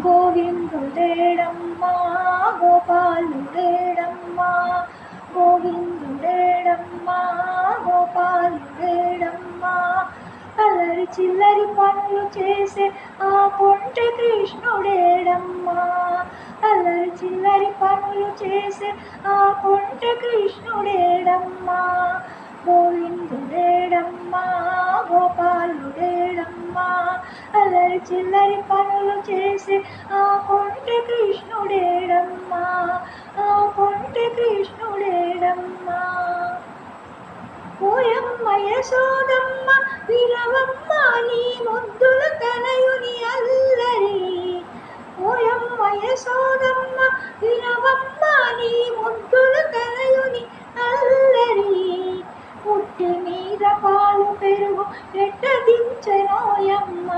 గోవిందుడేడమ్మా గోపాలుడేడమ్మా, గోవిందుడేడమ్మా గోపాలుడేడమ్మా, అల్లరి చిల్లరి పనులు చేసే ఆ కొంటె కృష్ణుడేడమ్మా, అల్లరి చిల్లరి పనులు చేసే ఆ కొంటె కృష్ణుడేడమ్మా, గోవిందుడేడమ్మా గోపాలుడేడమ్మా, అల్లరి చిల్లరి పనులు చేసే ఆ కొంటె కృష్ణుడేడమ్మా, ఆ కొంటె కృష్ణుడేడమ్మా. ఓయమ్మ యశోదమ్మ వినవమ్మ నీ ముద్దుల తనయుని అల్లరి, ఓయమ్మ యశోదమ్మ వినవమ్మ నీ ముద్దుల తనయుని అల్లరి, పుట్టి మీద పాలు పెరుగు ఎట్ట దించెనోయమ్మ,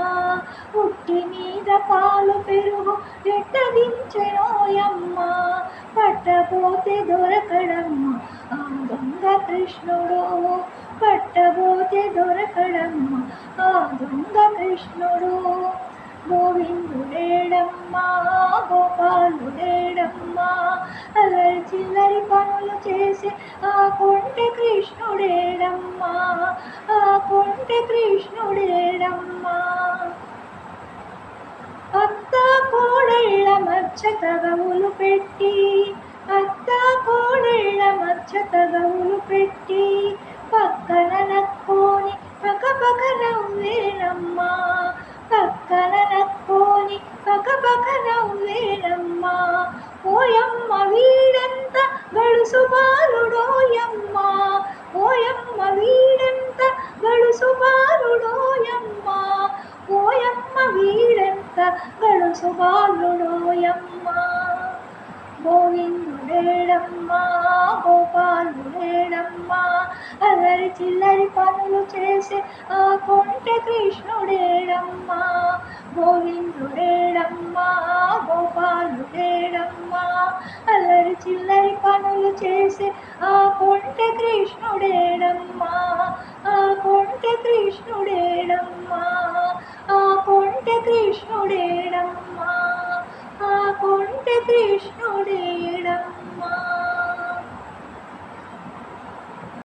పుట్టి మీద పాలు పెరుగు ఎట్ట దించెనోయమ్మ, పట్టపోతే దొరకడమ్మ ఆ దొంగ కృష్ణుడు, పట్టబోతే దొరకడమ్మ ఆ దొంగ కృష్ణుడు, గోవిందుడేడమ్మా గోపాలుడేడమ్మా, అల్లరి చిల్లరి పనులు చేసి ఆ కొంటె కృష్ణుడేడమ్మా, ఆ కొంటె కృష్ణుడేడమ్మా. అత్త కోడళ్ళ మధ్య తగవులు పెట్టి, అత్త కోడళ్ళ మధ్య తగవులు పెట్టి, పక్కన నక్కోని పకపక నవ్వేనమ్మా, పక్కన నక్కోని పకపక నవ్వేనమ్మా, ఓయమ్మ వీడంత గడుసు బాలుడోయమ్మ, ఓయమ్మ వీడంత గడుసు బాలుడోయమ్మ, ఓయమ్మ వీడంత గడుసు బాలుడోయమ్మ, గోవిందుడేడమ్మా గోపాలుడేడమ్మా, అల్లరి చిల్లరి పనులు చేసే ఆ కొంటె కృష్ణుడేడమ్మా, గోవిందుడేడమ్మా గోపాలుడేడమ్మా, అల్లరి చిల్లరి పనులు చేసే ఆ కొంటె కృష్ణుడేడమ్మా, ఆ కొంటె కృష్ణుడేడమ్మా, ఆ కొంటె కృష్ణుడేడమ్మా, ఆ కొంటె కృష్ణుడేడమ్మా.